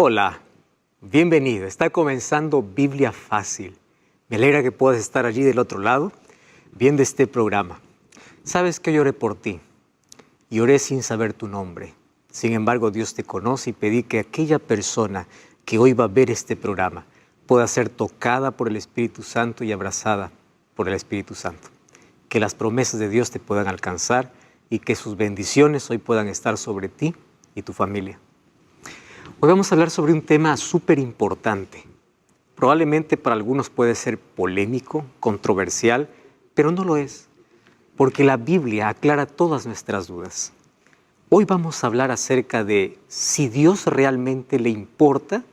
Hola, bienvenido. Está comenzando Biblia Fácil. Me alegra que puedas estar allí del otro lado viendo este programa. Sabes que yo oré por ti y oré sin saber tu nombre. Sin embargo, Dios te conoce y pedí que aquella persona que hoy va a ver este programa pueda ser tocada por el Espíritu Santo y abrazada por el Espíritu Santo. Que las promesas de Dios te puedan alcanzar y que sus bendiciones hoy puedan estar sobre ti y tu familia. Hoy vamos a hablar sobre un tema súper importante. Probablemente para algunos puede ser polémico, controversial, pero no lo es, porque la Biblia aclara todas nuestras dudas. Hoy vamos a hablar acerca de si Dios realmente le importa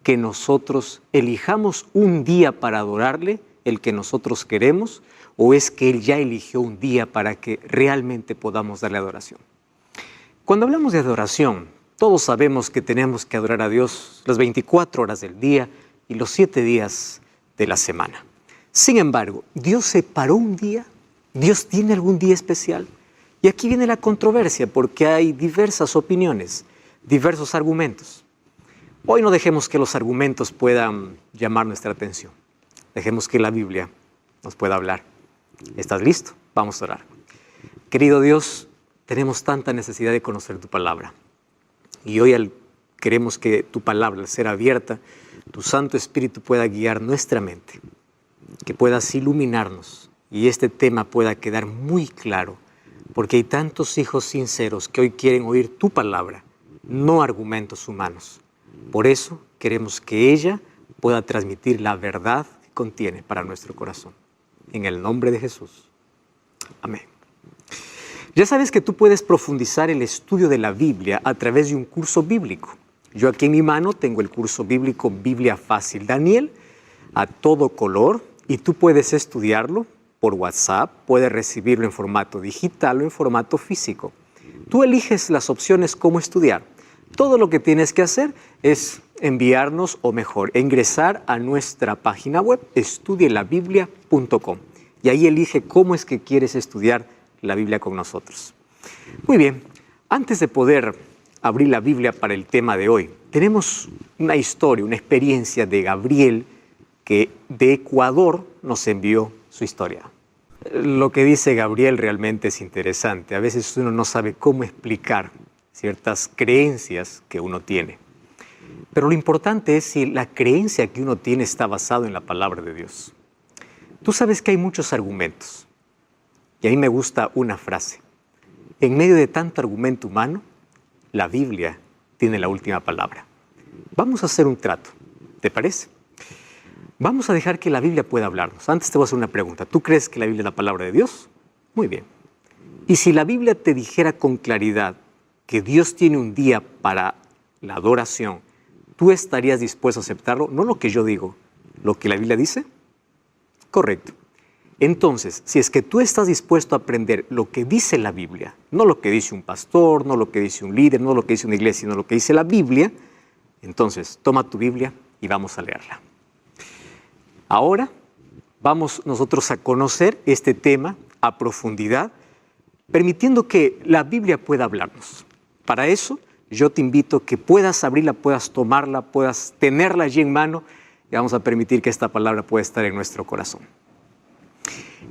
que nosotros elijamos un día para adorarle, el que nosotros queremos, o es que Él ya eligió un día para que realmente podamos darle adoración. Cuando hablamos de adoración, todos sabemos que tenemos que adorar a Dios las 24 horas del día y los 7 días de la semana. Sin embargo, ¿Dios separó un día? ¿Dios tiene algún día especial? Y aquí viene la controversia porque hay diversas opiniones, diversos argumentos. Hoy no dejemos que los argumentos puedan llamar nuestra atención. Dejemos que la Biblia nos pueda hablar. ¿Estás listo? Vamos a orar. Querido Dios, tenemos tanta necesidad de conocer tu palabra. Y hoy queremos que tu palabra, al ser abierta, tu Santo Espíritu pueda guiar nuestra mente, que puedas iluminarnos y este tema pueda quedar muy claro, porque hay tantos hijos sinceros que hoy quieren oír tu palabra, no argumentos humanos. Por eso queremos que ella pueda transmitir la verdad que contiene para nuestro corazón. En el nombre de Jesús. Amén. Ya sabes que tú puedes profundizar el estudio de la Biblia a través de un curso bíblico. Yo aquí en mi mano tengo el curso bíblico Biblia Fácil Daniel, a todo color, y tú puedes estudiarlo por WhatsApp, puedes recibirlo en formato digital o en formato físico. Tú eliges las opciones cómo estudiar. Todo lo que tienes que hacer es enviarnos, o mejor, ingresar a nuestra página web, estudielabiblia.com, y ahí elige cómo es que quieres estudiar la Biblia con nosotros. Muy bien, antes de poder abrir la Biblia para el tema de hoy, tenemos una historia, una experiencia de Gabriel que de Ecuador nos envió su historia. Lo que dice Gabriel realmente es interesante. A veces uno no sabe cómo explicar ciertas creencias que uno tiene. Pero lo importante es si la creencia que uno tiene está basada en la palabra de Dios. Tú sabes que hay muchos argumentos. Y a mí me gusta una frase. En medio de tanto argumento humano, la Biblia tiene la última palabra. Vamos a hacer un trato, ¿te parece? Vamos a dejar que la Biblia pueda hablarnos. Antes te voy a hacer una pregunta. ¿Tú crees que la Biblia es la palabra de Dios? Muy bien. Y si la Biblia te dijera con claridad que Dios tiene un día para la adoración, ¿tú estarías dispuesto a aceptarlo? No lo que yo digo, lo que la Biblia dice. Correcto. Entonces, si es que tú estás dispuesto a aprender lo que dice la Biblia, no lo que dice un pastor, no lo que dice un líder, no lo que dice una iglesia, sino lo que dice la Biblia, entonces toma tu Biblia y vamos a leerla. Ahora vamos nosotros a conocer este tema a profundidad, permitiendo que la Biblia pueda hablarnos. Para eso, yo te invito a que puedas abrirla, puedas tomarla, puedas tenerla allí en mano y vamos a permitir que esta palabra pueda estar en nuestro corazón.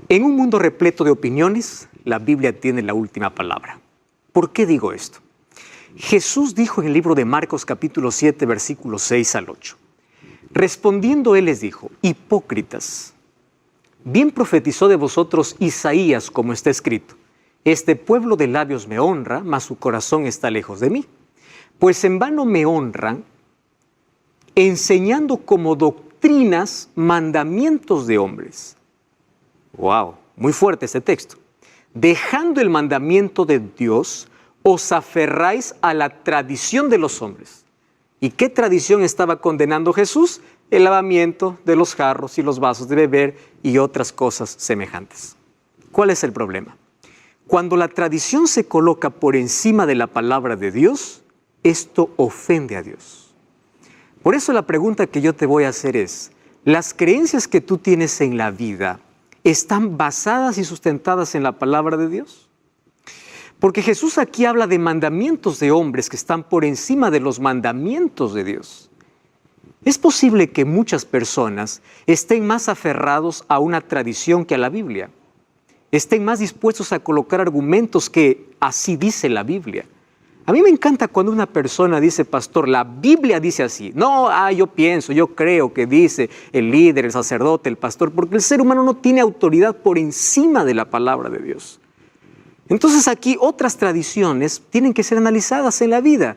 En un mundo repleto de opiniones, la Biblia tiene la última palabra. ¿Por qué digo esto? Jesús dijo en el libro de Marcos capítulo 7, versículos 6 al 8. Respondiendo él les dijo, hipócritas, bien profetizó de vosotros Isaías como está escrito. Este pueblo de labios me honra, mas su corazón está lejos de mí. Pues en vano me honran, enseñando como doctrinas mandamientos de hombres. Wow, muy fuerte este texto. Dejando el mandamiento de Dios, os aferráis a la tradición de los hombres. ¿Y qué tradición estaba condenando Jesús? El lavamiento de los jarros y los vasos de beber y otras cosas semejantes. ¿Cuál es el problema? Cuando la tradición se coloca por encima de la palabra de Dios, esto ofende a Dios. Por eso la pregunta que yo te voy a hacer es, ¿las creencias que tú tienes en la vida están basadas y sustentadas en la palabra de Dios? Porque Jesús aquí habla de mandamientos de hombres que están por encima de los mandamientos de Dios. Es posible que muchas personas estén más aferrados a una tradición que a la Biblia. Estén más dispuestos a colocar argumentos que así dice la Biblia. A mí me encanta cuando una persona dice, pastor, la Biblia dice así. No, yo pienso, yo creo que dice el líder, el sacerdote, el pastor, porque el ser humano no tiene autoridad por encima de la palabra de Dios. Entonces aquí otras tradiciones tienen que ser analizadas en la vida.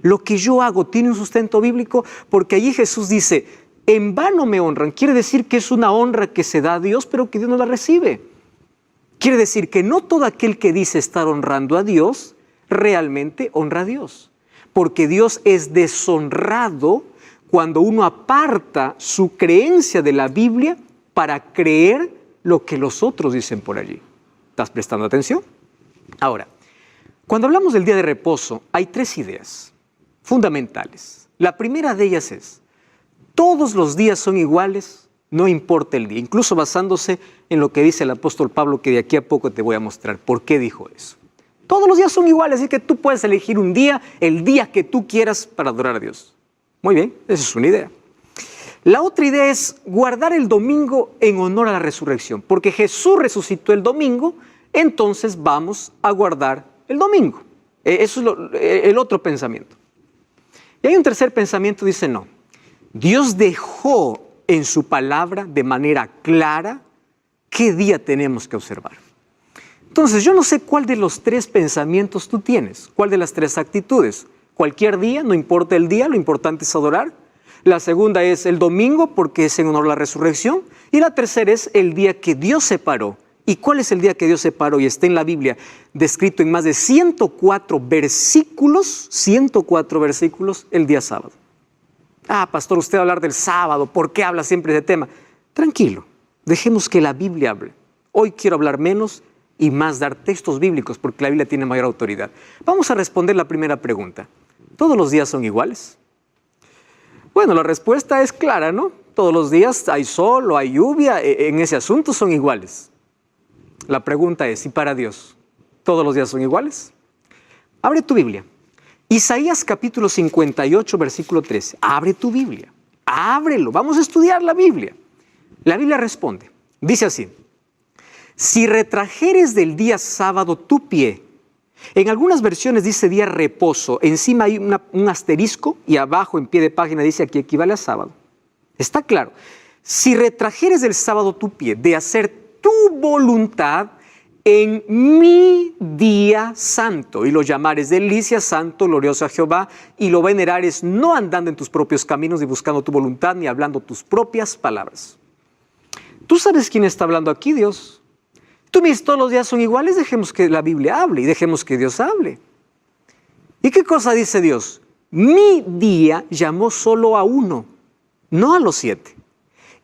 Lo que yo hago tiene un sustento bíblico, porque allí Jesús dice, en vano me honran. Quiere decir que es una honra que se da a Dios, pero que Dios no la recibe. Quiere decir que no todo aquel que dice estar honrando a Dios, realmente honra a Dios. Porque Dios es deshonrado cuando uno aparta su creencia de la Biblia para creer lo que los otros dicen por allí. ¿Estás prestando atención? Ahora, cuando hablamos del día de reposo, hay tres ideas fundamentales. La primera de ellas es, todos los días son iguales, no importa el día, incluso basándose en lo que dice el apóstol Pablo, que de aquí a poco te voy a mostrar por qué dijo eso. Todos los días son iguales, así que tú puedes elegir un día, el día que tú quieras para adorar a Dios. Muy bien, esa es una idea. La otra idea es guardar el domingo en honor a la resurrección, porque Jesús resucitó el domingo, entonces vamos a guardar el domingo. Eso es el otro pensamiento. Y hay un tercer pensamiento, dice no. Dios dejó en su palabra de manera clara qué día tenemos que observar. Entonces, yo no sé cuál de los tres pensamientos tú tienes, cuál de las tres actitudes. Cualquier día, no importa el día, lo importante es adorar. La segunda es el domingo, porque es en honor a la resurrección. Y la tercera es el día que Dios separó. ¿Y cuál es el día que Dios separó? Y está en la Biblia, descrito en más de 104 versículos, el día sábado. Pastor, usted va a hablar del sábado, ¿por qué habla siempre de ese tema? Tranquilo, dejemos que la Biblia hable. Hoy quiero hablar menos y más dar textos bíblicos, porque la Biblia tiene mayor autoridad. Vamos a responder la primera pregunta. ¿Todos los días son iguales? Bueno, la respuesta es clara, ¿no? Todos los días hay sol o hay lluvia, en ese asunto son iguales. La pregunta es, ¿y para Dios todos los días son iguales? Abre tu Biblia. Isaías capítulo 58, versículo 13. Abre tu Biblia. Ábrelo. Vamos a estudiar la Biblia. La Biblia responde. Dice así. Si retrajeres del día sábado tu pie. En algunas versiones dice día reposo. Encima hay un asterisco y abajo en pie de página dice aquí equivale a sábado. Está claro. Si retrajeres del sábado tu pie de hacer tu voluntad en mi día santo, y lo llamares delicia, santo, glorioso a Jehová, y lo venerares no andando en tus propios caminos, ni buscando tu voluntad, ni hablando tus propias palabras. ¿Tú sabes quién está hablando aquí, Dios? Tú me dices, todos los días son iguales, dejemos que la Biblia hable, y dejemos que Dios hable. ¿Y qué cosa dice Dios? Mi día llamó solo a uno, no a los 7.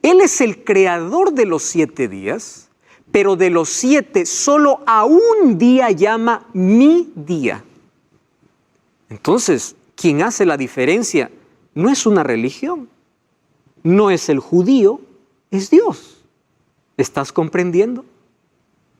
Él es el creador de los 7 días, pero de los 7 solo a un día llama mi día. Entonces, quien hace la diferencia no es una religión, no es el judío, es Dios. ¿Estás comprendiendo?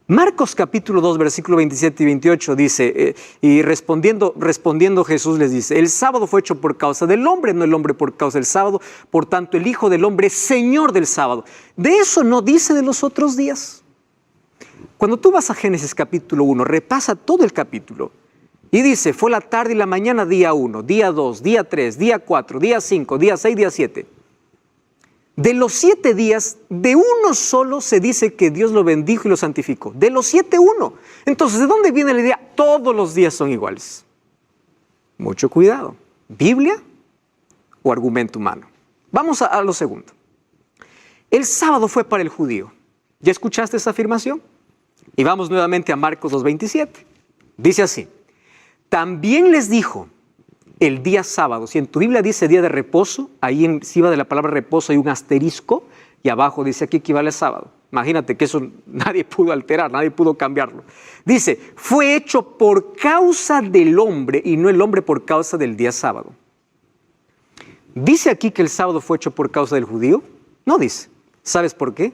Marcos capítulo 2, versículo 27 y 28 dice, y respondiendo Jesús les dice, el sábado fue hecho por causa del hombre, no el hombre por causa del sábado, por tanto el Hijo del Hombre es Señor del sábado. De eso no dice de los otros días. Cuando tú vas a Génesis capítulo 1, repasa todo el capítulo y dice, fue la tarde y la mañana día 1, día 2, día 3, día 4, día 5, día 6, día 7. De los 7 días, de uno solo se dice que Dios lo bendijo y lo santificó. De los 7, uno. Entonces, ¿de dónde viene la idea? Todos los días son iguales. Mucho cuidado. ¿Biblia o argumento humano? Vamos a lo segundo. El sábado fue para el judío. ¿Ya escuchaste esa afirmación? Y vamos nuevamente a Marcos 2:27. Dice así. También les dijo el día sábado. Si en tu Biblia dice día de reposo, ahí encima de la palabra reposo hay un asterisco y abajo dice aquí equivale a sábado. Imagínate que eso nadie pudo alterar, nadie pudo cambiarlo. Dice, fue hecho por causa del hombre y no el hombre por causa del día sábado. ¿Dice aquí que el sábado fue hecho por causa del judío? No dice. ¿Sabes por qué?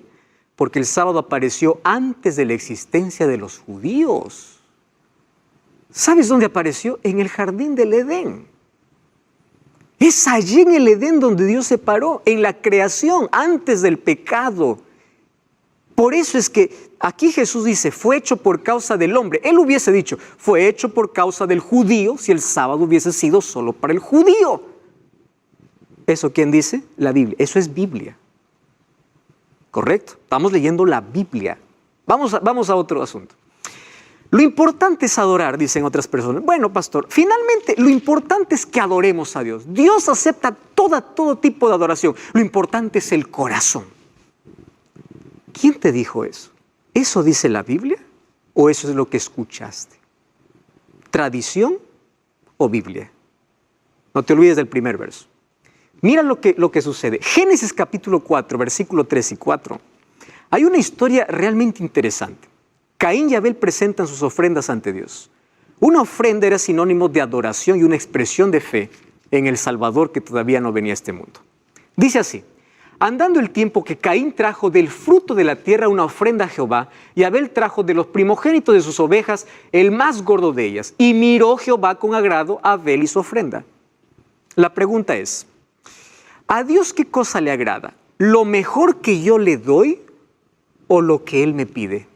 Porque el sábado apareció antes de la existencia de los judíos. ¿Sabes dónde apareció? En el jardín del Edén. Es allí en el Edén donde Dios se paró, en la creación, antes del pecado. Por eso es que aquí Jesús dice, fue hecho por causa del hombre. Él hubiese dicho, fue hecho por causa del judío, si el sábado hubiese sido solo para el judío. ¿Eso quién dice? La Biblia. Eso es Biblia. ¿Correcto? Estamos leyendo la Biblia. Vamos a otro asunto. Lo importante es adorar, dicen otras personas. Bueno, pastor, finalmente lo importante es que adoremos a Dios. Dios acepta todo tipo de adoración. Lo importante es el corazón. ¿Quién te dijo eso? ¿Eso dice la Biblia o eso es lo que escuchaste? ¿Tradición o Biblia? No te olvides del primer verso. Mira lo que sucede. Génesis capítulo 4, versículo 3 y 4. Hay una historia realmente interesante. Caín y Abel presentan sus ofrendas ante Dios. Una ofrenda era sinónimo de adoración y una expresión de fe en el Salvador que todavía no venía a este mundo. Dice así, andando el tiempo que Caín trajo del fruto de la tierra una ofrenda a Jehová, y Abel trajo de los primogénitos de sus ovejas el más gordo de ellas, y miró Jehová con agrado a Abel y su ofrenda. La pregunta es, ¿a Dios qué cosa le agrada? ¿Lo mejor que yo le doy o lo que Él me pide?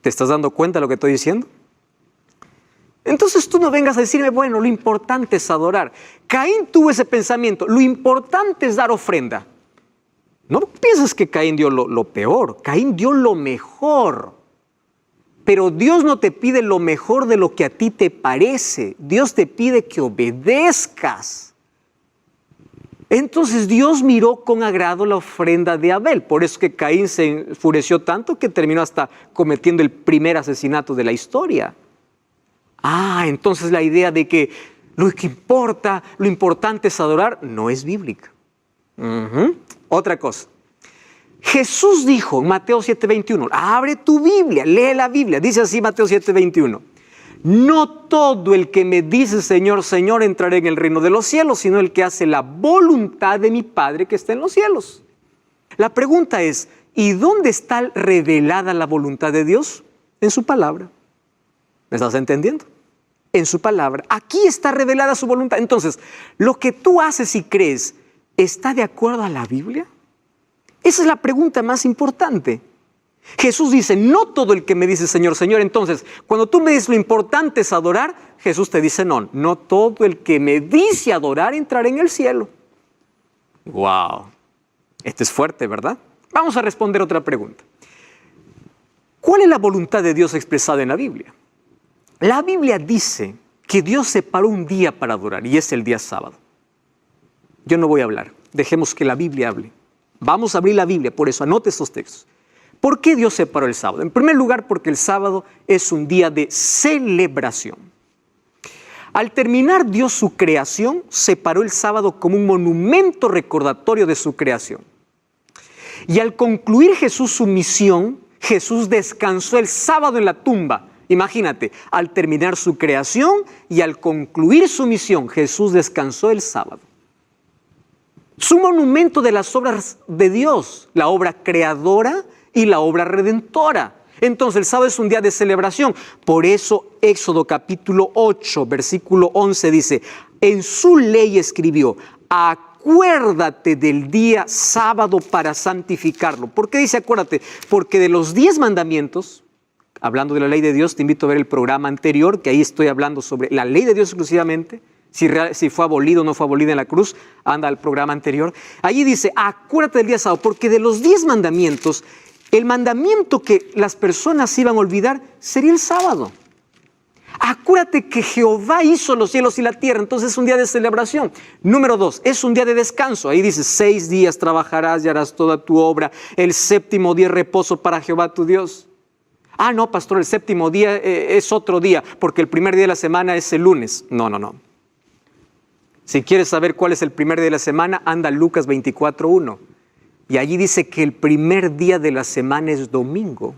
¿Te estás dando cuenta de lo que estoy diciendo? Entonces tú no vengas a decirme, bueno, lo importante es adorar. Caín tuvo ese pensamiento, lo importante es dar ofrenda. No pienses que Caín dio lo peor, Caín dio lo mejor. Pero Dios no te pide lo mejor de lo que a ti te parece. Dios te pide que obedezcas. Entonces Dios miró con agrado la ofrenda de Abel. Por eso que Caín se enfureció tanto que terminó hasta cometiendo el primer asesinato de la historia. Entonces la idea de que lo importante es adorar, no es bíblica. Otra cosa. Jesús dijo en Mateo 7:21, abre tu Biblia, lee la Biblia. Dice así Mateo 7:21. No todo el que me dice Señor, Señor entrará en el reino de los cielos, sino el que hace la voluntad de mi Padre que está en los cielos. La pregunta es, ¿y dónde está revelada la voluntad de Dios? En su palabra. ¿Me estás entendiendo? En su palabra. Aquí está revelada su voluntad. Entonces, lo que tú haces y crees, ¿está de acuerdo a la Biblia? Esa es la pregunta más importante. Jesús dice, no todo el que me dice Señor, Señor. Entonces, cuando tú me dices lo importante es adorar, Jesús te dice, no todo el que me dice adorar entrará en el cielo. ¡Wow! Esto es fuerte, ¿verdad? Vamos a responder otra pregunta. ¿Cuál es la voluntad de Dios expresada en la Biblia? La Biblia dice que Dios separó un día para adorar y es el día sábado. Yo no voy a hablar, dejemos que la Biblia hable. Vamos a abrir la Biblia, por eso anote estos textos. ¿Por qué Dios separó el sábado? En primer lugar, porque el sábado es un día de celebración. Al terminar Dios su creación, separó el sábado como un monumento recordatorio de su creación. Y al concluir Jesús su misión, Jesús descansó el sábado en la tumba. Imagínate, al terminar su creación y al concluir su misión, Jesús descansó el sábado. Su monumento de las obras de Dios, la obra creadora y la obra redentora. Entonces el sábado es un día de celebración. Por eso Éxodo capítulo 8, versículo 11 dice, en su ley escribió, acuérdate del día sábado para santificarlo. ¿Por qué dice acuérdate? Porque de los 10 mandamientos, hablando de la ley de Dios, te invito a ver el programa anterior, que ahí estoy hablando sobre la ley de Dios exclusivamente, si fue abolido o no fue abolido en la cruz, anda al programa anterior. Allí dice, acuérdate del día sábado, porque de los 10 mandamientos, el mandamiento que las personas iban a olvidar sería el sábado. Acuérdate que Jehová hizo los cielos y la tierra, entonces es un día de celebración. Número 2, es un día de descanso. Ahí dice, 6 días trabajarás y harás toda tu obra. El séptimo día es reposo para Jehová tu Dios. No, pastor, el séptimo día es otro día, porque el primer día de la semana es el lunes. No. Si quieres saber cuál es el primer día de la semana, anda a Lucas 24:1. Y allí dice que el primer día de la semana es domingo.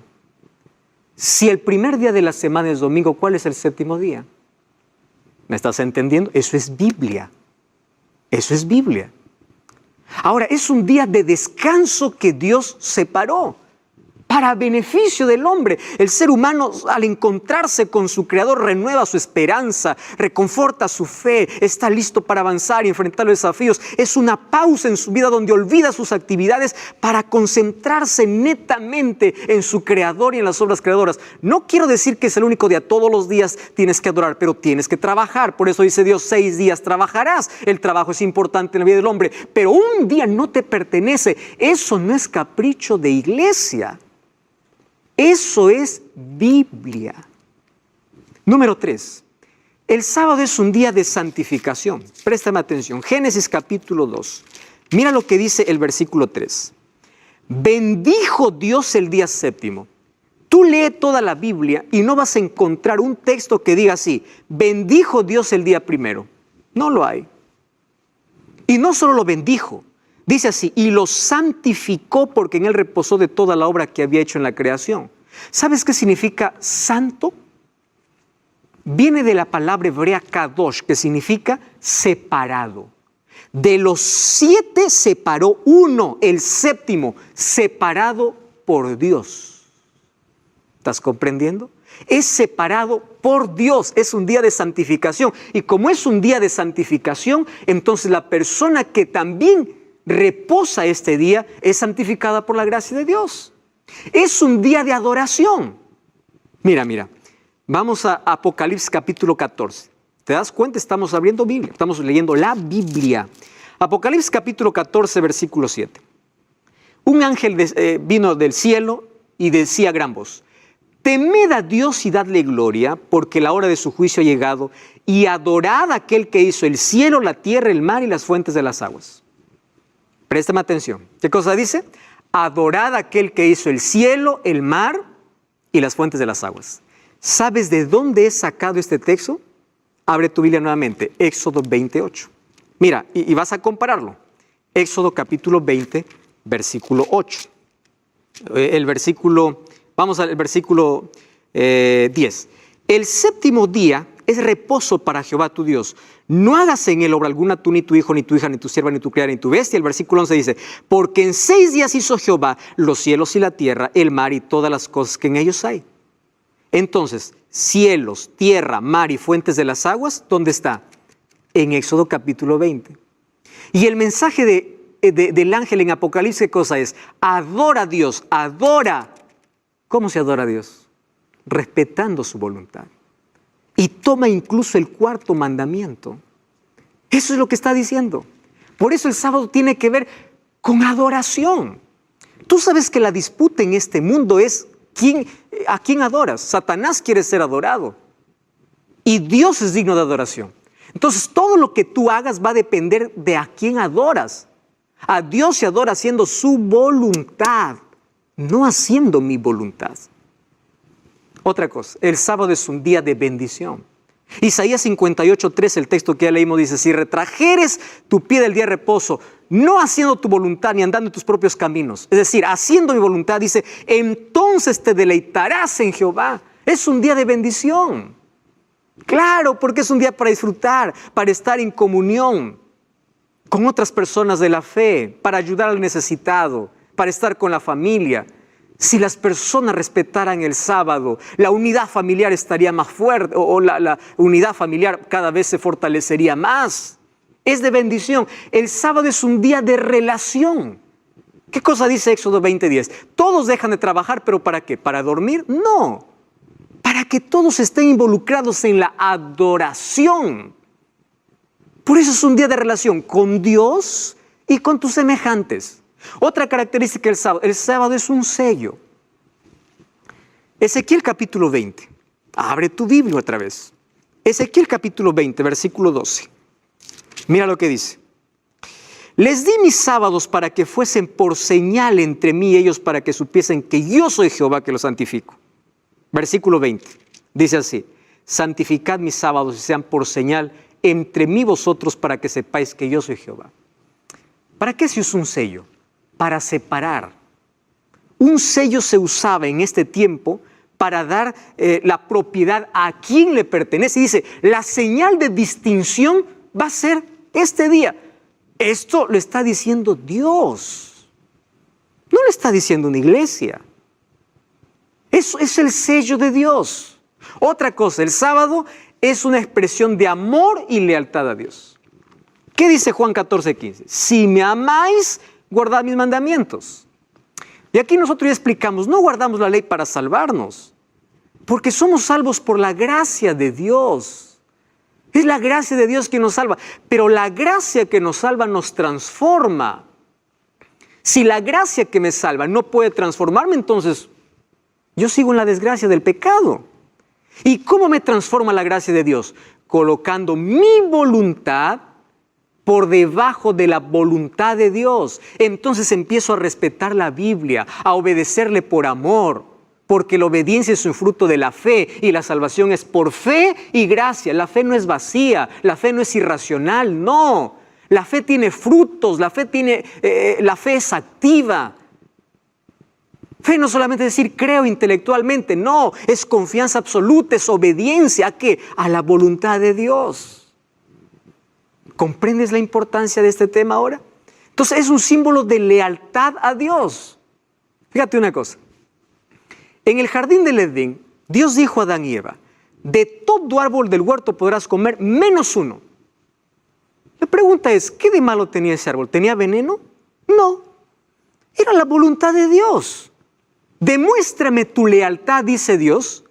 Si el primer día de la semana es domingo, ¿cuál es el séptimo día? ¿Me estás entendiendo? Eso es Biblia. Eso es Biblia. Ahora, es un día de descanso que Dios separó. para beneficio del hombre. El ser humano, al encontrarse con su Creador, renueva su esperanza, reconforta su fe, está listo para avanzar y enfrentar los desafíos. Es una pausa en su vida donde olvida sus actividades para concentrarse netamente en su Creador y en las obras creadoras. No quiero decir que es el único día, todos los días tienes que adorar, pero tienes que trabajar. Por eso dice Dios, 6 días trabajarás. El trabajo es importante en la vida del hombre, pero un día no te pertenece. Eso no es capricho de iglesia. Eso es Biblia. Número 3. El sábado es un día de santificación. Préstame atención. Génesis capítulo 2. Mira lo que dice el versículo 3. Bendijo Dios el día séptimo. Tú lee toda la Biblia y no vas a encontrar un texto que diga así: bendijo Dios el día primero. No lo hay. Y no solo lo bendijo. Dice así, y lo santificó porque en él reposó de toda la obra que había hecho en la creación. ¿Sabes qué significa santo? Viene de la palabra hebrea kadosh, que significa separado. De los 7 separó uno, el séptimo, separado por Dios. ¿Estás comprendiendo? Es separado por Dios, es un día de santificación. Y como es un día de santificación, entonces la persona que también reposa este día es santificada por la gracia de Dios. Es un día de adoración. Mira, vamos a Apocalipsis capítulo 14. ¿Te das cuenta? Estamos abriendo Biblia, estamos leyendo la Biblia. Apocalipsis capítulo 14, versículo 7. Un ángel vino del cielo y decía a gran voz: temed a Dios y dadle gloria, porque la hora de su juicio ha llegado, y adorad a aquel que hizo el cielo, la tierra, el mar y las fuentes de las aguas. Préstame atención. ¿Qué cosa dice? Adorad a aquel que hizo el cielo, el mar y las fuentes de las aguas. ¿Sabes de dónde es sacado este texto? Abre tu Biblia nuevamente, Éxodo 28. Mira, y vas a compararlo. Éxodo capítulo 20, versículo 8. Vamos al versículo 10. El séptimo día es reposo para Jehová tu Dios. No hagas en él obra alguna, tú, ni tu hijo, ni tu hija, ni tu sierva, ni tu criada, ni tu bestia. El versículo 11 dice, porque en 6 días hizo Jehová los cielos y la tierra, el mar y todas las cosas que en ellos hay. Entonces, cielos, tierra, mar y fuentes de las aguas, ¿dónde está? En Éxodo capítulo 20. Y el mensaje del ángel en Apocalipsis, ¿qué cosa es? Adora a Dios, adora. ¿Cómo se adora a Dios? Respetando su voluntad. Y toma incluso el 4.º mandamiento. Eso es lo que está diciendo. Por eso el sábado tiene que ver con adoración. Tú sabes que la disputa en este mundo es ¿a quién adoras? Satanás quiere ser adorado. Y Dios es digno de adoración. Entonces todo lo que tú hagas va a depender de a quién adoras. A Dios se adora haciendo su voluntad, no haciendo mi voluntad. Otra cosa, el sábado es un día de bendición. Isaías 58:3, el texto que ya leímos, dice: si retrajeres tu pie del día de reposo, no haciendo tu voluntad ni andando en tus propios caminos, es decir, haciendo mi voluntad, dice, entonces te deleitarás en Jehová. Es un día de bendición. Claro, porque es un día para disfrutar, para estar en comunión con otras personas de la fe, para ayudar al necesitado, para estar con la familia. Si las personas respetaran el sábado, la unidad familiar estaría más fuerte, o la unidad familiar cada vez se fortalecería más. Es de bendición. El sábado es un día de relación. ¿Qué cosa dice Éxodo 20:10? Todos dejan de trabajar, ¿pero para qué? ¿Para dormir? No. Para que todos estén involucrados en la adoración. Por eso es un día de relación con Dios y con tus semejantes. Otra característica del sábado, el sábado es un sello. Ezequiel capítulo 20, abre tu Biblia otra vez. Ezequiel capítulo 20, versículo 12. Mira lo que dice. Les di mis sábados para que fuesen por señal entre mí y ellos, para que supiesen que yo soy Jehová que los santifico. Versículo 20, dice así: santificad mis sábados y sean por señal entre mí y vosotros, para que sepáis que yo soy Jehová. ¿Para qué se usa un sello? Para separar. Un sello se usaba en este tiempo para dar la propiedad a quien le pertenece. Y dice, la señal de distinción va a ser este día. Esto lo está diciendo Dios. No lo está diciendo una iglesia. Eso es el sello de Dios. Otra cosa, el sábado es una expresión de amor y lealtad a Dios. ¿Qué dice Juan 14:15? Si me amáis, guardad mis mandamientos. Y aquí nosotros ya explicamos, no guardamos la ley para salvarnos, porque somos salvos por la gracia de Dios. Es la gracia de Dios que nos salva, pero la gracia que nos salva nos transforma. Si la gracia que me salva no puede transformarme, entonces yo sigo en la desgracia del pecado. ¿Y cómo me transforma la gracia de Dios? Colocando mi voluntad por debajo de la voluntad de Dios. Entonces empiezo a respetar la Biblia, a obedecerle por amor, porque la obediencia es un fruto de la fe y la salvación es por fe y gracia. La fe no es vacía, la fe no es irracional, no. La fe tiene frutos, la fe es activa. Fe no solamente es decir creo intelectualmente, no, es confianza absoluta, es obediencia. ¿A qué? A la voluntad de Dios. ¿Comprendes la importancia de este tema ahora? Entonces es un símbolo de lealtad a Dios. Fíjate una cosa. En el jardín del Edén, Dios dijo a Adán y Eva, de todo árbol del huerto podrás comer menos uno. La pregunta es, ¿qué de malo tenía ese árbol? ¿Tenía veneno? No, era la voluntad de Dios. Demuéstrame tu lealtad, dice Dios.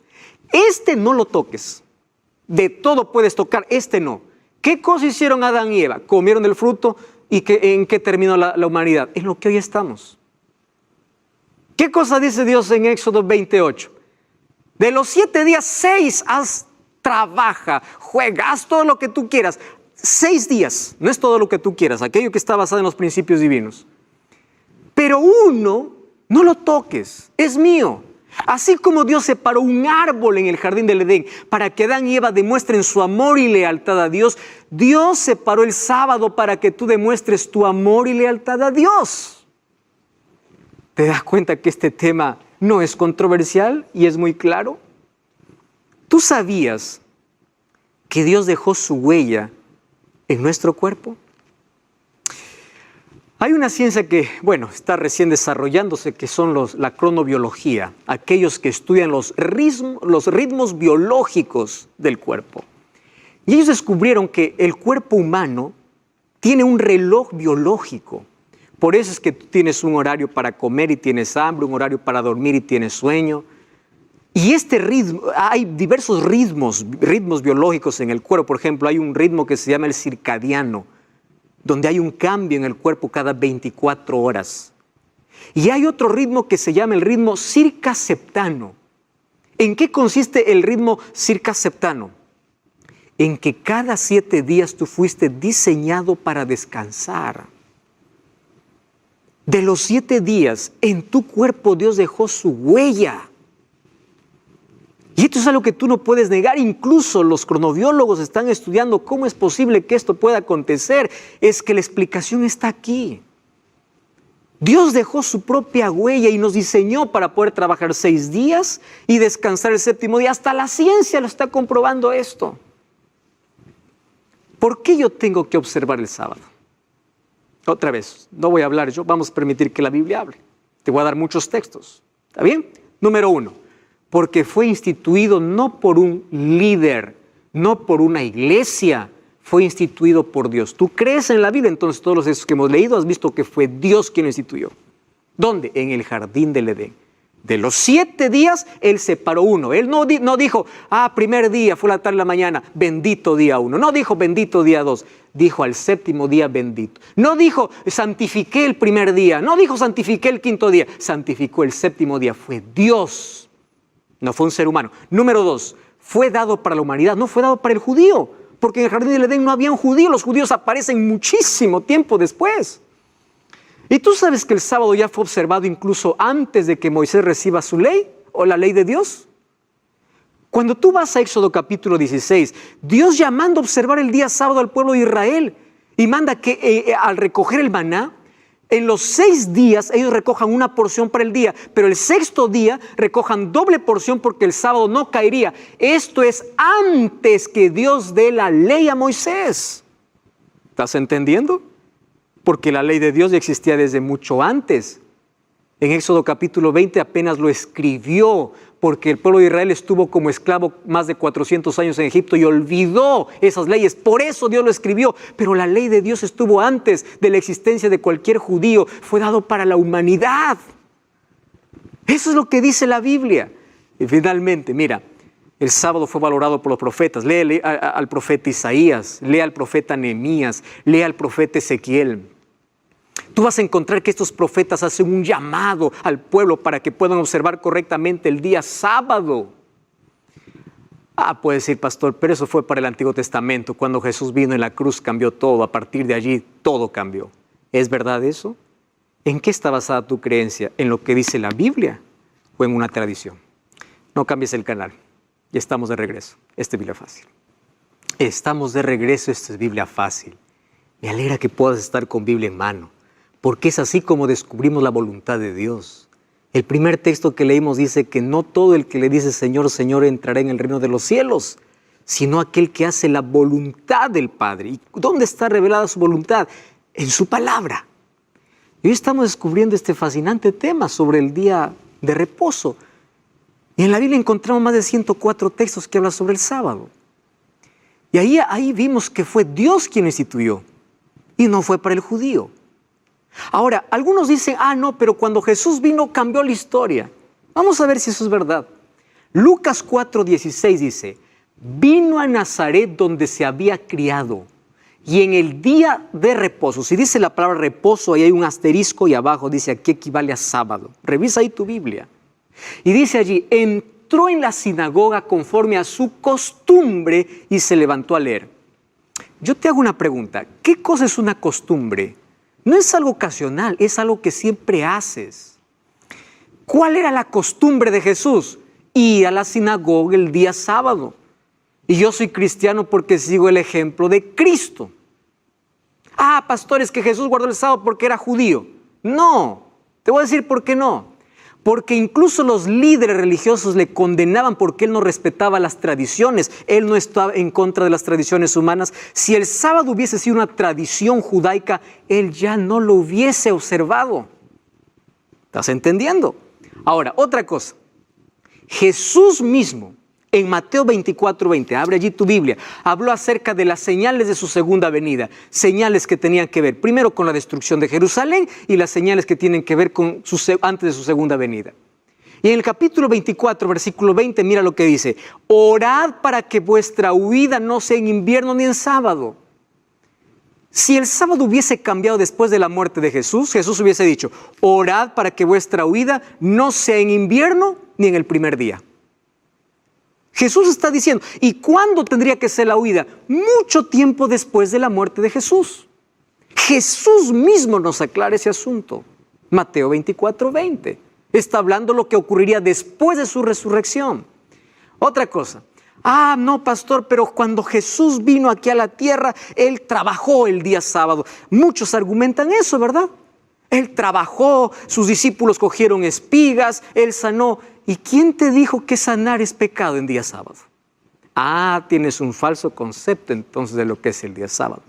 Este no lo toques. De todo puedes tocar, este no. ¿Qué cosa hicieron Adán y Eva? Comieron del fruto y ¿en qué terminó la humanidad? En lo que hoy estamos. ¿Qué cosa dice Dios en Éxodo 28? De los 7 días, 6 trabaja, juega, haz todo lo que tú quieras. 6 días, no es todo lo que tú quieras, aquello que está basado en los principios divinos. Pero uno, no lo toques, es mío. Así como Dios separó un árbol en el jardín del Edén para que Adán y Eva demuestren su amor y lealtad a Dios, Dios separó el sábado para que tú demuestres tu amor y lealtad a Dios. ¿Te das cuenta que este tema no es controversial y es muy claro? ¿Tú sabías que Dios dejó su huella en nuestro cuerpo? Hay una ciencia que, está recién desarrollándose, que son la cronobiología, aquellos que estudian los ritmos biológicos del cuerpo. Y ellos descubrieron que el cuerpo humano tiene un reloj biológico. Por eso es que tú tienes un horario para comer y tienes hambre, un horario para dormir y tienes sueño. Y este ritmo, hay diversos ritmos biológicos en el cuerpo. Por ejemplo, hay un ritmo que se llama el circadiano, donde hay un cambio en el cuerpo cada 24 horas. Y hay otro ritmo que se llama el ritmo circaseptano. ¿En qué consiste el ritmo circaseptano? En que cada 7 días tú fuiste diseñado para descansar. De los 7 días, en tu cuerpo Dios dejó su huella. Y esto es algo que tú no puedes negar. Incluso los cronobiólogos están estudiando cómo es posible que esto pueda acontecer. Es que la explicación está aquí. Dios dejó su propia huella y nos diseñó para poder trabajar 6 días y descansar el 7º día. Hasta la ciencia lo está comprobando esto. ¿Por qué yo tengo que observar el sábado? Otra vez, no voy a hablar yo, vamos a permitir que la Biblia hable. Te voy a dar muchos textos. ¿Está bien? Número 1. Porque fue instituido no por un líder, no por una iglesia, fue instituido por Dios. Tú crees en la Biblia, entonces todos los textos que hemos leído has visto que fue Dios quien lo instituyó. ¿Dónde? En el jardín del Edén. De los 7 días, Él separó uno. Él no dijo, primer día, fue la tarde, la mañana, bendito día 1. No dijo bendito día 2. Dijo al 7º día bendito. No dijo santifiqué el primer día. No dijo santifiqué el 5º día. Santificó el 7º día. Fue Dios. No fue un ser humano. Número 2, fue dado para la humanidad, no fue dado para el judío, porque en el jardín del Edén no había un judío, los judíos aparecen muchísimo tiempo después. ¿Y tú sabes que el sábado ya fue observado incluso antes de que Moisés reciba su ley o la ley de Dios? Cuando tú vas a Éxodo capítulo 16, Dios ya manda observar el día sábado al pueblo de Israel y manda que al recoger el maná, en los 6 días ellos recojan una porción para el día, pero el 6º día recojan doble porción porque el sábado no caería. Esto es antes que Dios dé la ley a Moisés. ¿Estás entendiendo? Porque la ley de Dios ya existía desde mucho antes. En Éxodo capítulo 20 apenas lo escribió porque el pueblo de Israel estuvo como esclavo más de 400 años en Egipto y olvidó esas leyes. Por eso Dios lo escribió. Pero la ley de Dios estuvo antes de la existencia de cualquier judío. Fue dado para la humanidad. Eso es lo que dice la Biblia. Y finalmente, mira, el sábado fue valorado por los profetas. Lee al profeta Isaías, lee al profeta Nehemías, lee al profeta Ezequiel. Tú vas a encontrar que estos profetas hacen un llamado al pueblo para que puedan observar correctamente el día sábado. Puede decir, pastor, pero eso fue para el Antiguo Testamento. Cuando Jesús vino en la cruz cambió todo. A partir de allí todo cambió. ¿Es verdad eso? ¿En qué está basada tu creencia? ¿En lo que dice la Biblia o en una tradición? No cambies el canal. Ya estamos de regreso. Esta es Biblia Fácil. Estamos de regreso. Esta es Biblia Fácil. Me alegra que puedas estar con Biblia en mano, porque es así como descubrimos la voluntad de Dios. El primer texto que leímos dice que no todo el que le dice Señor, Señor entrará en el reino de los cielos, sino aquel que hace la voluntad del Padre. ¿Y dónde está revelada su voluntad? En su palabra. Y hoy estamos descubriendo este fascinante tema sobre el día de reposo. Y en la Biblia encontramos más de 104 textos que hablan sobre el sábado. Y ahí vimos que fue Dios quien instituyó y no fue para el judío. Ahora, algunos dicen, no, pero cuando Jesús vino cambió la historia. Vamos a ver si eso es verdad. Lucas 4:16 dice, vino a Nazaret donde se había criado y en el día de reposo. Si dice la palabra reposo, ahí hay un asterisco y abajo dice aquí equivale a sábado. Revisa ahí tu Biblia. Y dice allí, entró en la sinagoga conforme a su costumbre y se levantó a leer. Yo te hago una pregunta, ¿qué cosa es una costumbre? No es algo ocasional, es algo que siempre haces. ¿Cuál era la costumbre de Jesús? Ir a la sinagoga el día sábado. Y yo soy cristiano porque sigo el ejemplo de Cristo. Pastores, que Jesús guardó el sábado porque era judío. No, te voy a decir por qué no. Porque incluso los líderes religiosos le condenaban porque él no respetaba las tradiciones. Él no estaba en contra de las tradiciones humanas. Si el sábado hubiese sido una tradición judaica, él ya no lo hubiese observado. ¿Estás entendiendo? Ahora, otra cosa. Jesús mismo, en Mateo 24:20, abre allí tu Biblia, habló acerca de las señales de su segunda venida. Señales que tenían que ver primero con la destrucción de Jerusalén y las señales que tienen que ver con antes de su segunda venida. Y en el capítulo 24, versículo 20, mira lo que dice. Orad para que vuestra huida no sea en invierno ni en sábado. Si el sábado hubiese cambiado después de la muerte de Jesús, Jesús hubiese dicho, orad para que vuestra huida no sea en invierno ni en el primer día. Jesús está diciendo, ¿y cuándo tendría que ser la huida? Mucho tiempo después de la muerte de Jesús. Jesús mismo nos aclara ese asunto. Mateo 24:20. Está hablando lo que ocurriría después de su resurrección. Otra cosa. No, pastor, pero cuando Jesús vino aquí a la tierra, Él trabajó el día sábado. Muchos argumentan eso, ¿verdad? Él trabajó, sus discípulos cogieron espigas, Él sanó. ¿Y quién te dijo que sanar es pecado en día sábado? Tienes un falso concepto entonces de lo que es el día sábado.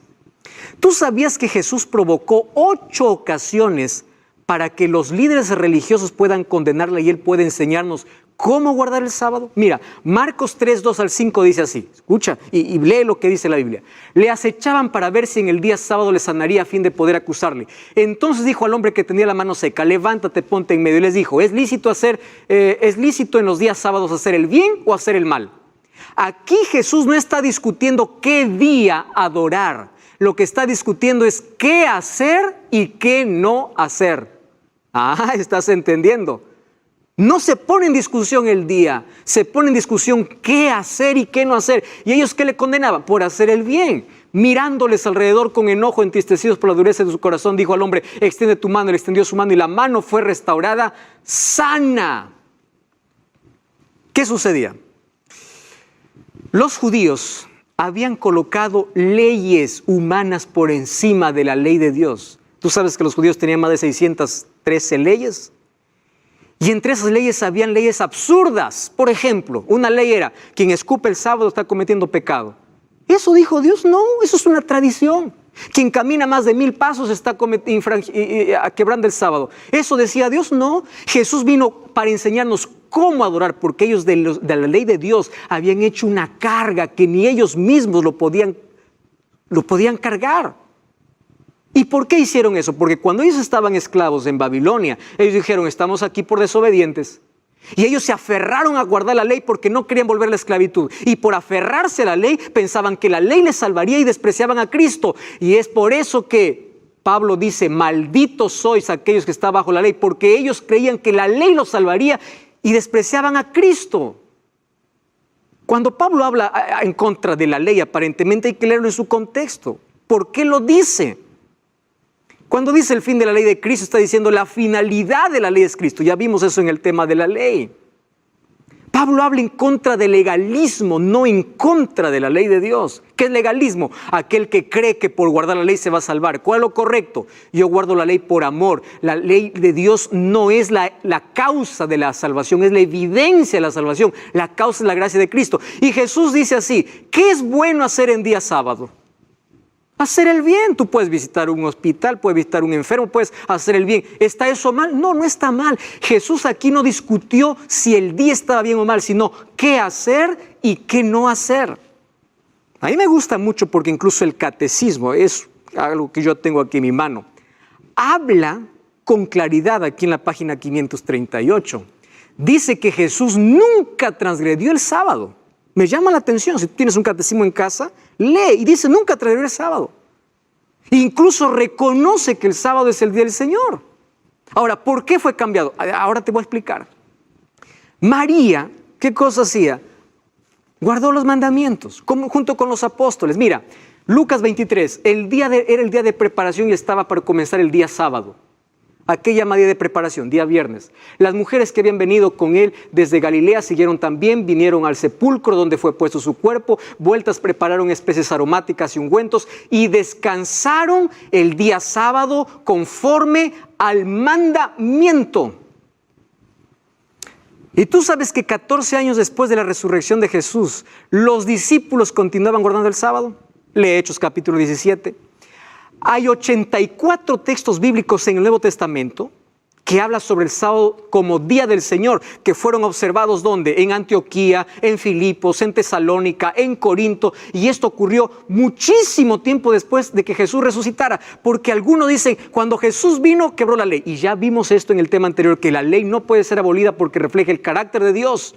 ¿Tú sabías que Jesús provocó 8 ocasiones para que los líderes religiosos puedan condenarle y Él puede enseñarnos cómo guardar el sábado? Mira, Marcos 3:2-5 dice así, escucha y lee lo que dice la Biblia. Le acechaban para ver si en el día sábado le sanaría a fin de poder acusarle. Entonces dijo al hombre que tenía la mano seca, levántate, ponte en medio. Y les dijo, ¿es lícito en los días sábados hacer el bien o hacer el mal? Aquí Jesús no está discutiendo qué día adorar. Lo que está discutiendo es qué hacer y qué no hacer. ¿Estás entendiendo? No se pone en discusión el día, se pone en discusión qué hacer y qué no hacer. ¿Y ellos qué le condenaban? Por hacer el bien. Mirándoles alrededor con enojo, entristecidos por la dureza de su corazón, dijo al hombre, extiende tu mano. Él extendió su mano y la mano fue restaurada sana. ¿Qué sucedía? Los judíos habían colocado leyes humanas por encima de la ley de Dios. Tú sabes que los judíos tenían más de 613 leyes. Y entre esas leyes habían leyes absurdas. Por ejemplo, una ley era, quien escupe el sábado está cometiendo pecado. ¿Eso dijo Dios? No, eso es una tradición. Quien camina más de 1000 pasos está quebrando el sábado. ¿Eso decía Dios? No. Jesús vino para enseñarnos cómo adorar, porque ellos de la ley de Dios habían hecho una carga que ni ellos mismos lo podían cargar. ¿Y por qué hicieron eso? Porque cuando ellos estaban esclavos en Babilonia, ellos dijeron, estamos aquí por desobedientes. Y ellos se aferraron a guardar la ley porque no querían volver a la esclavitud. Y por aferrarse a la ley, pensaban que la ley les salvaría y despreciaban a Cristo. Y es por eso que Pablo dice, malditos sois aquellos que están bajo la ley, porque ellos creían que la ley los salvaría y despreciaban a Cristo. Cuando Pablo habla en contra de la ley, aparentemente hay que leerlo en su contexto. ¿Por qué lo dice? Cuando dice el fin de la ley de Cristo, está diciendo la finalidad de la ley es Cristo. Ya vimos eso en el tema de la ley. Pablo habla en contra del legalismo, no en contra de la ley de Dios. ¿Qué es legalismo? Aquel que cree que por guardar la ley se va a salvar. ¿Cuál es lo correcto? Yo guardo la ley por amor. La ley de Dios no es la causa de la salvación, es la evidencia de la salvación. La causa es la gracia de Cristo. Y Jesús dice así, ¿qué es bueno hacer en día sábado? Hacer el bien. Tú puedes visitar un hospital, puedes visitar un enfermo, puedes hacer el bien. ¿Está eso mal? No, no está mal. Jesús aquí no discutió si el día estaba bien o mal, sino qué hacer y qué no hacer. A mí me gusta mucho porque incluso el catecismo, es algo que yo tengo aquí en mi mano, habla con claridad aquí en la página 538. Dice que Jesús nunca transgredió el sábado. Me llama la atención, si tú tienes un catecismo en casa, lee y dice nunca transgredió el sábado. Incluso reconoce que el sábado es el día del Señor. Ahora, ¿por qué fue cambiado? Ahora te voy a explicar. María, ¿qué cosa hacía? Guardó los mandamientos, junto con los apóstoles. Mira, Lucas 23, era el día de preparación y estaba para comenzar el día sábado. Aquella día de preparación, día viernes. Las mujeres que habían venido con él desde Galilea siguieron también, vinieron al sepulcro donde fue puesto su cuerpo, vueltas prepararon especies aromáticas y ungüentos y descansaron el día sábado conforme al mandamiento. Y tú sabes que 14 años después de la resurrección de Jesús, los discípulos continuaban guardando el sábado. Lee Hechos capítulo 17. Hay 84 textos bíblicos en el Nuevo Testamento que hablan sobre el sábado como día del Señor, que fueron observados ¿dónde? En Antioquía, en Filipos, en Tesalónica, en Corinto, y esto ocurrió muchísimo tiempo después de que Jesús resucitara, porque algunos dicen, cuando Jesús vino, quebró la ley, y ya vimos esto en el tema anterior, que la ley no puede ser abolida porque refleja el carácter de Dios,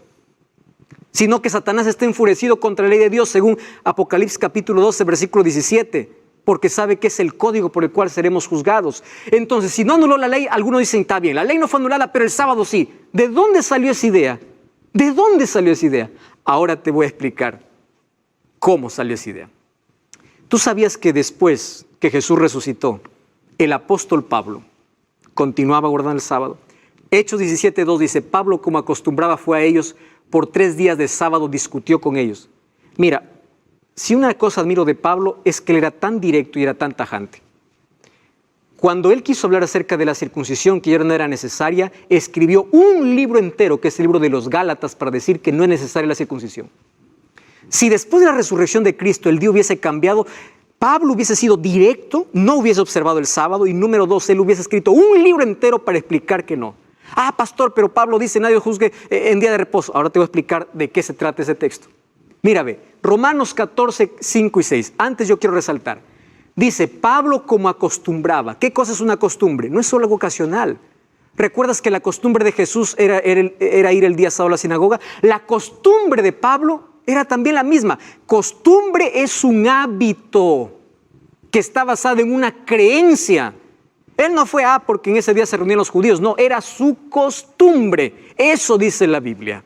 sino que Satanás está enfurecido contra la ley de Dios, según Apocalipsis capítulo 12, versículo 17, porque sabe que es el código por el cual seremos juzgados. Entonces, si no anuló la ley, algunos dicen, está bien, la ley no fue anulada, pero el sábado sí. ¿De dónde salió esa idea? ¿De dónde salió esa idea? Ahora te voy a explicar cómo salió esa idea. ¿Tú sabías que después que Jesús resucitó, el apóstol Pablo continuaba guardando el sábado? Hechos 17:2 dice, Pablo como acostumbraba fue a ellos, por 3 días de sábado discutió con ellos. Mira, si una cosa admiro de Pablo es que él era tan directo y era tan tajante. Cuando él quiso hablar acerca de la circuncisión, que ya no era necesaria, escribió un libro entero, que es el libro de los Gálatas, para decir que no es necesaria la circuncisión. Si después de la resurrección de Cristo el día hubiese cambiado, Pablo hubiese sido directo, no hubiese observado el sábado, y número 2, él hubiese escrito un libro entero para explicar que no. Ah, pastor, pero Pablo dice, nadie juzgue en día de reposo. Ahora te voy a explicar de qué se trata ese texto. Mira, ve, Romanos 14, 5 y 6. Antes yo quiero resaltar. Dice, Pablo como acostumbraba. ¿Qué cosa es una costumbre? No es solo algo ocasional. ¿Recuerdas que la costumbre de Jesús era ir el día sábado a la sinagoga? La costumbre de Pablo era también la misma. Costumbre es un hábito que está basado en una creencia. Él no fue porque en ese día se reunían los judíos. No, era su costumbre. Eso dice la Biblia.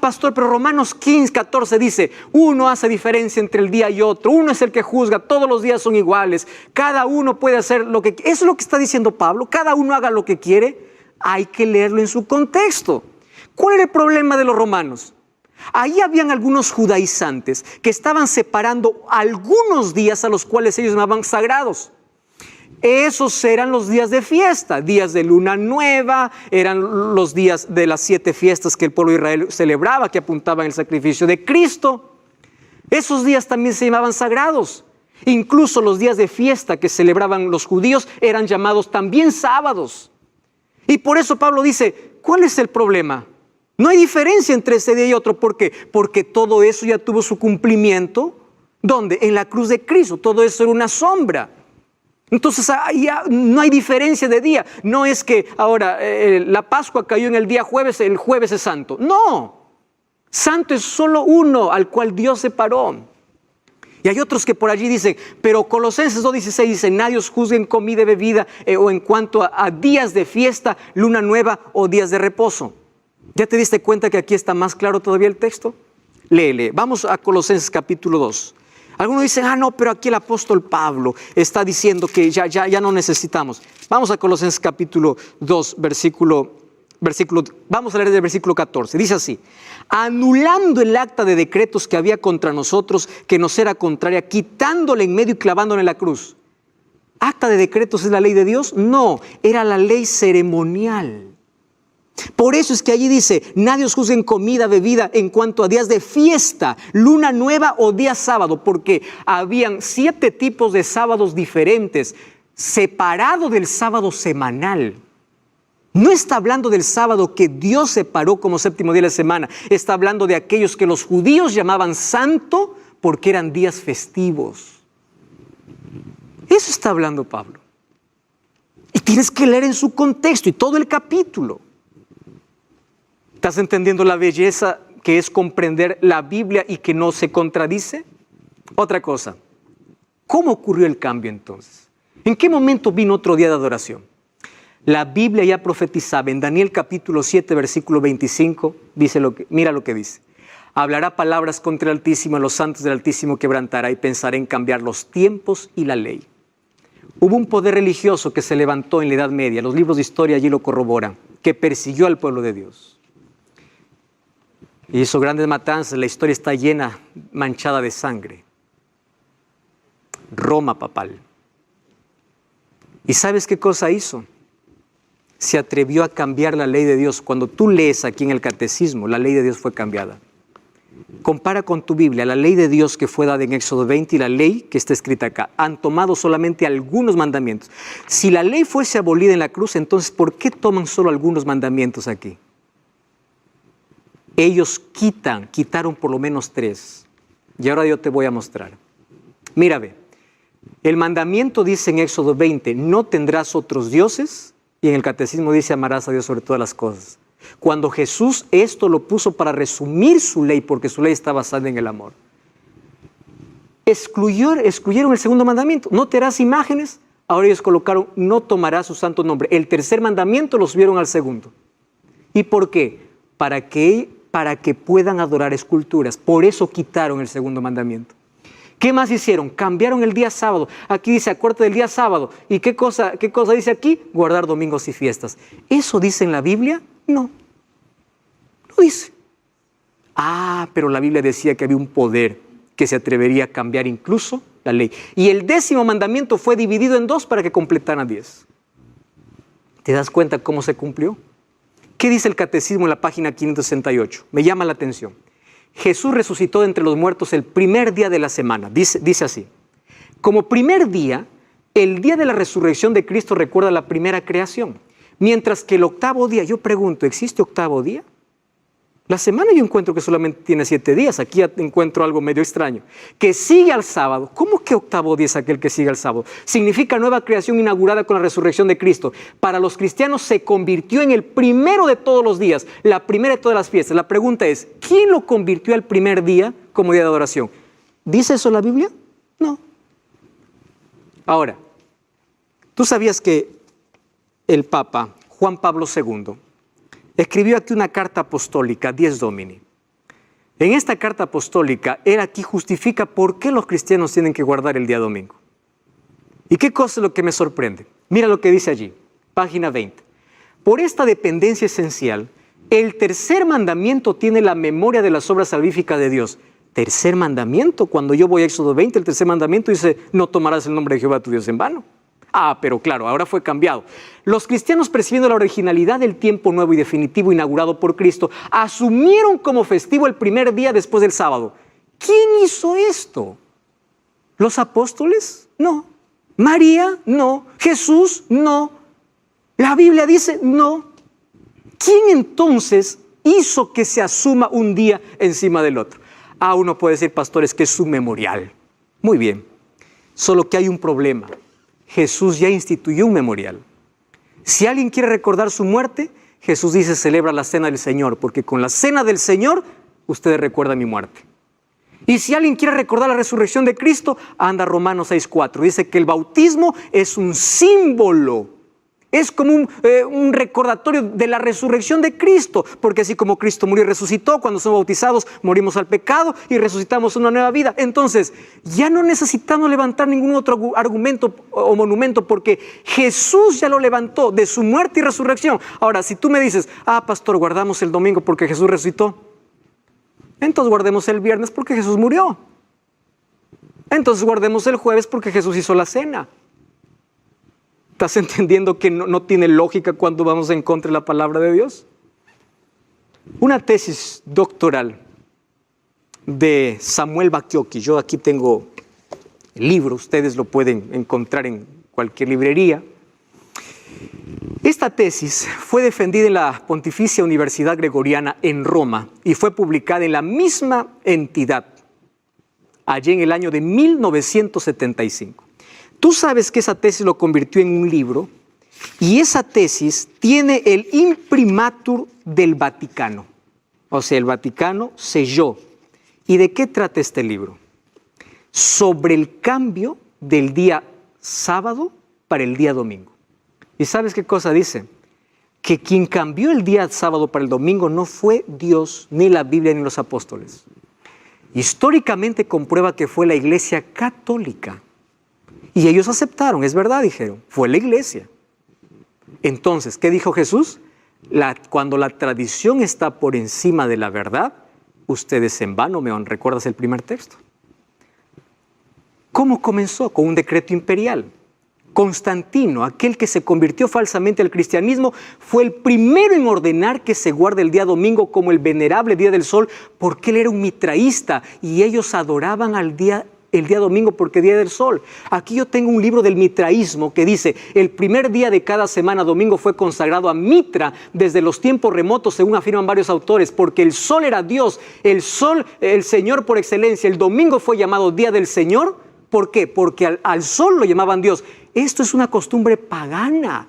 Pastor, pero Romanos 15, 14 dice, uno hace diferencia entre el día y otro, uno es el que juzga, todos los días son iguales, cada uno puede hacer lo que quiere. Eso es lo que está diciendo Pablo, cada uno haga lo que quiere. Hay que leerlo en su contexto. ¿Cuál era el problema de los romanos? Ahí habían algunos judaizantes que estaban separando algunos días a los cuales ellos llamaban sagrados. Esos eran los días de fiesta, días de luna nueva, eran los días de las 7 fiestas que el pueblo de Israel celebraba, que apuntaban al sacrificio de Cristo. Esos días también se llamaban sagrados. Incluso los días de fiesta que celebraban los judíos eran llamados también sábados. Y por eso Pablo dice, ¿cuál es el problema? No hay diferencia entre ese día y otro. ¿Por qué? Porque todo eso ya tuvo su cumplimiento. ¿Dónde? En la cruz de Cristo. Todo eso era una sombra. Entonces ya no hay diferencia de día. No es que ahora la Pascua cayó en el día jueves, el jueves es santo. No. Santo es solo uno al cual Dios separó. Y hay otros que por allí dicen, pero Colosenses 2:16 dice, nadie os juzgue en comida y bebida o en cuanto a días de fiesta, luna nueva o días de reposo. ¿Ya te diste cuenta que aquí está más claro todavía el texto? Léele. Vamos a Colosenses capítulo 2. Algunos dicen, no, pero aquí el apóstol Pablo está diciendo que ya no necesitamos. Vamos a Colosenses capítulo 2, versículo, vamos a leer del versículo 14. Dice así, anulando el acta de decretos que había contra nosotros, que nos era contraria, quitándole en medio y clavándola en la cruz. ¿Acta de decretos es la ley de Dios? No, era la ley ceremonial. Por eso es que allí dice, nadie os juzgue en comida, bebida, en cuanto a días de fiesta, luna nueva o día sábado, porque habían 7 tipos de sábados diferentes, separado del sábado semanal. No está hablando del sábado que Dios separó como séptimo día de la semana, está hablando de aquellos que los judíos llamaban santo porque eran días festivos. Eso está hablando Pablo. Y tienes que leer en su contexto y todo el capítulo. ¿Estás entendiendo la belleza que es comprender la Biblia y que no se contradice? Otra cosa, ¿cómo ocurrió el cambio entonces? ¿En qué momento vino otro día de adoración? La Biblia ya profetizaba en Daniel capítulo 7, versículo 25, mira lo que dice. Hablará palabras contra el Altísimo, los santos del Altísimo quebrantará y pensará en cambiar los tiempos y la ley. Hubo un poder religioso que se levantó en la Edad Media, los libros de historia allí lo corroboran, que persiguió al pueblo de Dios. Y hizo grandes matanzas, la historia está llena, manchada de sangre. Roma papal. ¿Y sabes qué cosa hizo? Se atrevió a cambiar la ley de Dios. Cuando tú lees aquí en el catecismo, la ley de Dios fue cambiada. Compara con tu Biblia, la ley de Dios que fue dada en Éxodo 20 y la ley que está escrita acá. Han tomado solamente algunos mandamientos. Si la ley fuese abolida en la cruz, entonces ¿por qué toman solo algunos mandamientos aquí? Ellos quitaron por lo menos 3. Y ahora yo te voy a mostrar. Mira, ve. El mandamiento dice en Éxodo 20, no tendrás otros dioses. Y en el catecismo dice, amarás a Dios sobre todas las cosas. Cuando Jesús esto lo puso para resumir su ley, porque su ley está basada en el amor. Excluyeron el segundo mandamiento. No te harás imágenes. Ahora ellos colocaron, no tomarás su santo nombre. El tercer mandamiento lo subieron al segundo. ¿Y por qué? Para que puedan adorar esculturas. Por eso quitaron el segundo mandamiento. ¿Qué más hicieron? Cambiaron el día sábado. Aquí dice, acuérdate del día sábado. ¿Y qué cosa dice aquí? Guardar domingos y fiestas. ¿Eso dice en la Biblia? No. No dice. Pero la Biblia decía que había un poder que se atrevería a cambiar incluso la ley. Y el 10º mandamiento fue dividido en 2 para que completaran 10. ¿Te das cuenta cómo se cumplió? ¿Qué dice el catecismo en la página 568? Me llama la atención. Jesús resucitó de entre los muertos el primer día de la semana. Dice así. Como primer día, el día de la resurrección de Cristo recuerda la primera creación. Mientras que el octavo día, yo pregunto, ¿existe octavo día? La semana yo encuentro que solamente tiene 7 días. Aquí encuentro algo medio extraño. Que sigue al sábado. ¿Cómo que octavo día es aquel que sigue al sábado? Significa nueva creación inaugurada con la resurrección de Cristo. Para los cristianos se convirtió en el primero de todos los días, la primera de todas las fiestas. La pregunta es, ¿quién lo convirtió al primer día como día de adoración? ¿Dice eso la Biblia? No. Ahora, ¿tú sabías que el Papa Juan Pablo II escribió aquí una carta apostólica, Dies Domini? En esta carta apostólica, él aquí justifica por qué los cristianos tienen que guardar el día domingo. ¿Y qué cosa es lo que me sorprende? Mira lo que dice allí, página 20. Por esta dependencia esencial, el tercer mandamiento tiene la memoria de las obras salvíficas de Dios. Tercer mandamiento, cuando yo voy a Éxodo 20, el tercer mandamiento dice, no tomarás el nombre de Jehová tu Dios en vano. Pero claro, ahora fue cambiado. Los cristianos, percibiendo la originalidad del tiempo nuevo y definitivo inaugurado por Cristo, asumieron como festivo el primer día después del sábado. ¿Quién hizo esto? ¿Los apóstoles? No. ¿María? No. ¿Jesús? No. ¿La Biblia dice? No. ¿Quién entonces hizo que se asuma un día encima del otro? Uno puede decir, pastores, que es su memorial. Muy bien. Solo que hay un problema. Jesús ya instituyó un memorial. Si alguien quiere recordar su muerte, Jesús dice, celebra la cena del Señor, porque con la cena del Señor, ustedes recuerdan mi muerte. Y si alguien quiere recordar la resurrección de Cristo, anda Romanos 6:4. Dice que el bautismo es un símbolo. Es como un recordatorio de la resurrección de Cristo, porque así como Cristo murió y resucitó, cuando somos bautizados morimos al pecado y resucitamos una nueva vida. Entonces, ya no necesitamos levantar ningún otro argumento o monumento, porque Jesús ya lo levantó de su muerte y resurrección. Ahora, si tú me dices, pastor, guardamos el domingo porque Jesús resucitó, entonces guardemos el viernes porque Jesús murió. Entonces guardemos el jueves porque Jesús hizo la cena. ¿Estás entendiendo que no tiene lógica cuando vamos en contra de la palabra de Dios? Una tesis doctoral de Samuel Bakioki. Yo aquí tengo el libro, ustedes lo pueden encontrar en cualquier librería. Esta tesis fue defendida en la Pontificia Universidad Gregoriana en Roma y fue publicada en la misma entidad, allí en el año de 1975. Tú sabes que esa tesis lo convirtió en un libro y esa tesis tiene el imprimatur del Vaticano. O sea, el Vaticano selló. ¿Y de qué trata este libro? Sobre el cambio del día sábado para el día domingo. ¿Y sabes qué cosa dice? Que quien cambió el día sábado para el domingo no fue Dios, ni la Biblia, ni los apóstoles. Históricamente comprueba que fue la Iglesia Católica. Y ellos aceptaron, es verdad, dijeron, fue la iglesia. Entonces, ¿qué dijo Jesús? Cuando la tradición está por encima de la verdad, ustedes en vano me honran. ¿Recuerdas el primer texto? ¿Cómo comenzó? Con un decreto imperial. Constantino, aquel que se convirtió falsamente al cristianismo, fue el primero en ordenar que se guarde el día domingo como el venerable día del sol, porque él era un mitraísta y ellos adoraban el día domingo porque día del sol. Aquí yo tengo un libro del mitraísmo que dice, el primer día de cada semana domingo fue consagrado a Mitra desde los tiempos remotos, según afirman varios autores, porque el sol era Dios, el sol, el Señor por excelencia. El domingo fue llamado día del Señor. ¿Por qué? Porque al sol lo llamaban Dios. Esto es una costumbre pagana.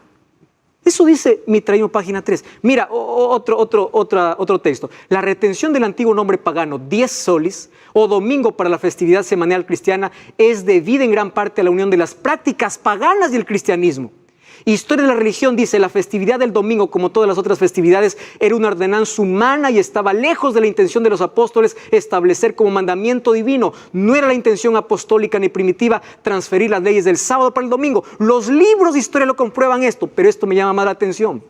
Eso dice Mitraísmo, página 3. Mira, otro texto. La retención del antiguo nombre pagano, 10 solis, o domingo para la festividad semanal cristiana, es debida en gran parte a la unión de las prácticas paganas del cristianismo. Historia de la religión dice, la festividad del domingo, como todas las otras festividades, era una ordenanza humana y estaba lejos de la intención de los apóstoles establecer como mandamiento divino. No era la intención apostólica ni primitiva transferir las leyes del sábado para el domingo. Los libros de historia lo comprueban esto, pero esto me llama más la atención.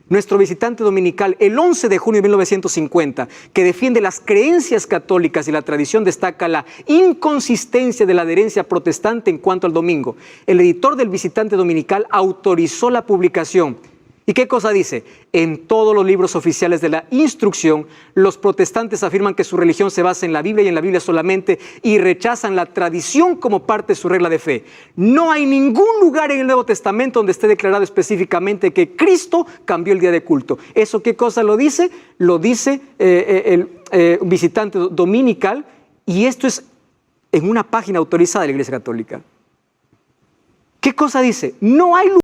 Nuestro visitante dominical, el 11 de junio de 1950, que defiende las creencias católicas y la tradición, destaca la inconsistencia de la adherencia protestante en cuanto al domingo. El editor del visitante dominical autorizó la publicación. ¿Y qué cosa dice? En todos los libros oficiales de la instrucción, los protestantes afirman que su religión se basa en la Biblia y en la Biblia solamente y rechazan la tradición como parte de su regla de fe. No hay ningún lugar en el Nuevo Testamento donde esté declarado específicamente que Cristo cambió el día de culto. ¿Eso qué cosa lo dice? Lo dice el visitante dominical, y esto es en una página autorizada de la Iglesia Católica. ¿Qué cosa dice? No hay lugar